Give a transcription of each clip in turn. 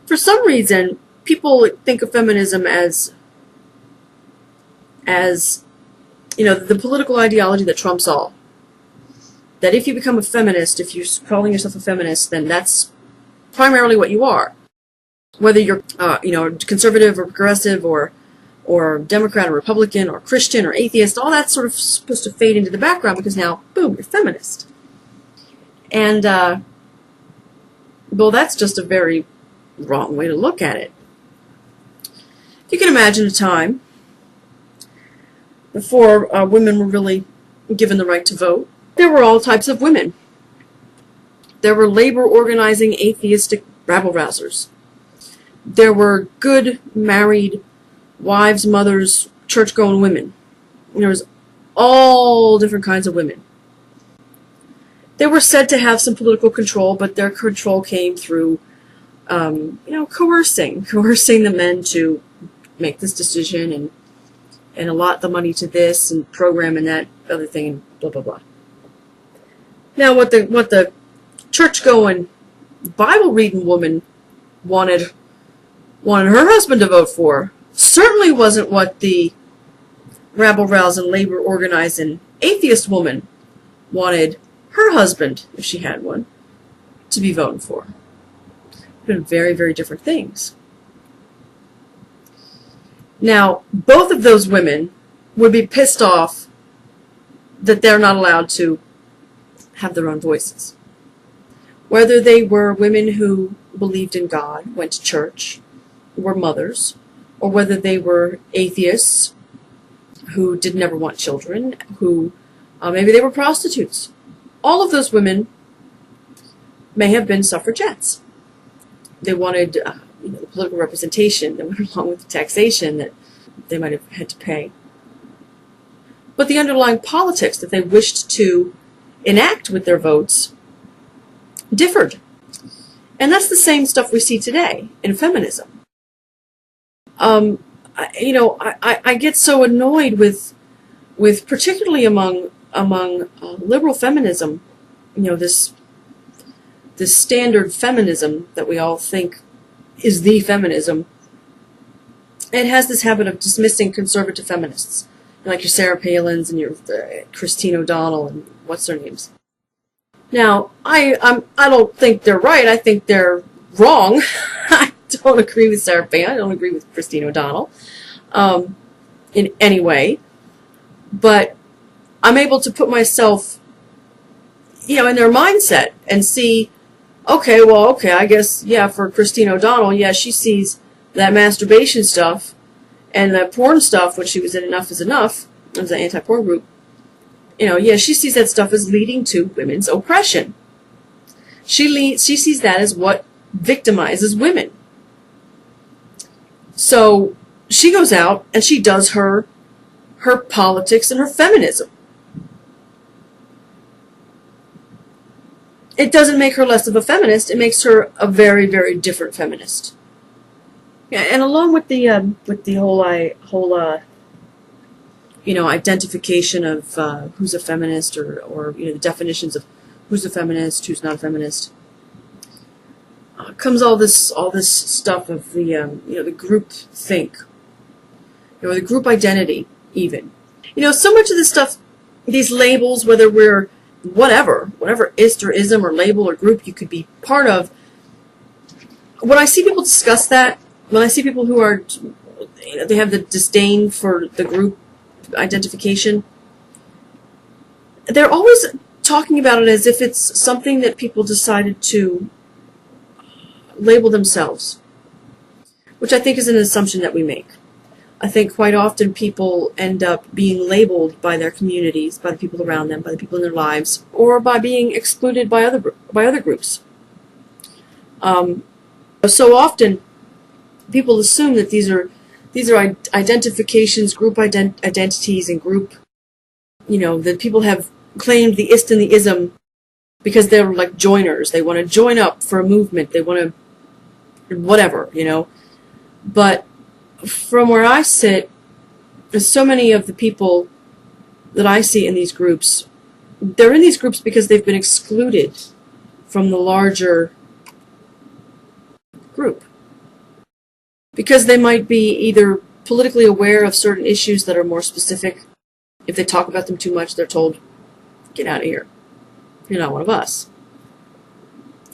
For some reason, people think of feminism as the political ideology that trumps all. That if you become a feminist, if you're calling yourself a feminist, then that's primarily what you are. Whether you're, conservative or progressive or Democrat or Republican or Christian or atheist, all that's sort of supposed to fade into the background because now, boom, you're feminist. And, well, that's just a very wrong way to look at it. You can imagine a time before women were really given the right to vote. There were all types of women. There were labor organizing, atheistic rabble-rousers. There were good, married, wives, mothers, church-going women. There was all different kinds of women. They were said to have some political control, but their control came through, coercing the men to make this decision and allot the money to this and program and that other thing and blah, blah, blah. Now, what the church-going, Bible-reading woman wanted her husband to vote for certainly wasn't what the rabble-rousing, labor-organizing, atheist woman wanted her husband, if she had one, to be voting for. Been very, very different things. Now, both of those women would be pissed off that they're not allowed to have their own voices. Whether they were women who believed in God, went to church, were mothers, or whether they were atheists who did never want children, who maybe they were prostitutes. All of those women may have been suffragettes. They wanted the political representation that went along with the taxation that they might have had to pay. But the underlying politics that they wished to enact with their votes differed. And that's the same stuff we see today in feminism. I get so annoyed with particularly among liberal feminism, this standard feminism that we all think is the feminism. It has this habit of dismissing conservative feminists, like your Sarah Palins and your Christine O'Donnell and what's their names. Now, I don't think they're right. I think they're wrong. I don't agree with Sarah Palin. I don't agree with Christine O'Donnell in any way. But I'm able to put myself, in their mindset and see, okay, I guess, yeah, for Christine O'Donnell, yeah, she sees that masturbation stuff and that porn stuff, when she was in Enough is Enough, it was an anti-porn group, yeah, she sees that stuff as leading to women's oppression. She sees that as what victimizes women. So she goes out and she does her politics and her feminism. It doesn't make her less of a feminist. It makes her a very, very different feminist. Yeah, and along with the whole identification of who's a feminist or the definitions of who's a feminist, who's not a feminist, comes all this stuff of the group think, the group identity even. So much of this stuff, these labels, whether we're whatever ist or ism or label or group you could be part of, when I see people discuss that, when I see people who are, they have the disdain for the group identification, they're always talking about it as if it's something that people decided to label themselves, which I think is an assumption that we make. I think quite often people end up being labeled by their communities, by the people around them, by the people in their lives, or by being excluded by other groups. So often, people assume that these are identifications, group identities, and group. That people have claimed the ist and the ism because they're like joiners. They want to join up for a movement. They want to whatever, But from where I sit, so many of the people that I see in these groups, they're in these groups because they've been excluded from the larger group. Because they might be either politically aware of certain issues that are more specific. If they talk about them too much, they're told, get out of here. You're not one of us.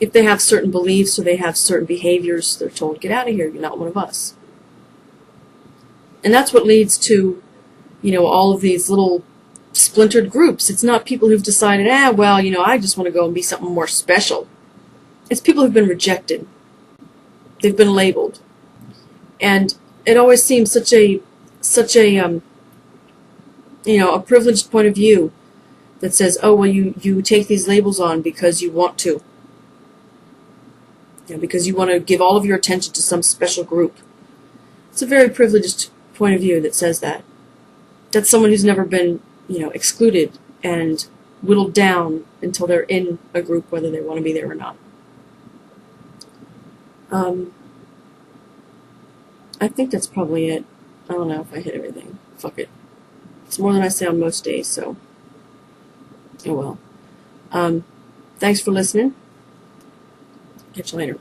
If they have certain beliefs or they have certain behaviors, they're told, get out of here. You're not one of us. And that's what leads to, all of these little splintered groups. It's not people who've decided, I just want to go and be something more special. It's people who've been rejected. They've been labeled. And it always seems such a privileged point of view that says, oh, well, you take these labels on because you want to. Because you want to give all of your attention to some special group. It's a very privileged point of view that says that. That's someone who's never been, excluded and whittled down until they're in a group, whether they want to be there or not. I think that's probably it. I don't know if I hit everything. Fuck it. It's more than I say on most days, so. Oh well. Thanks for listening. Catch you later.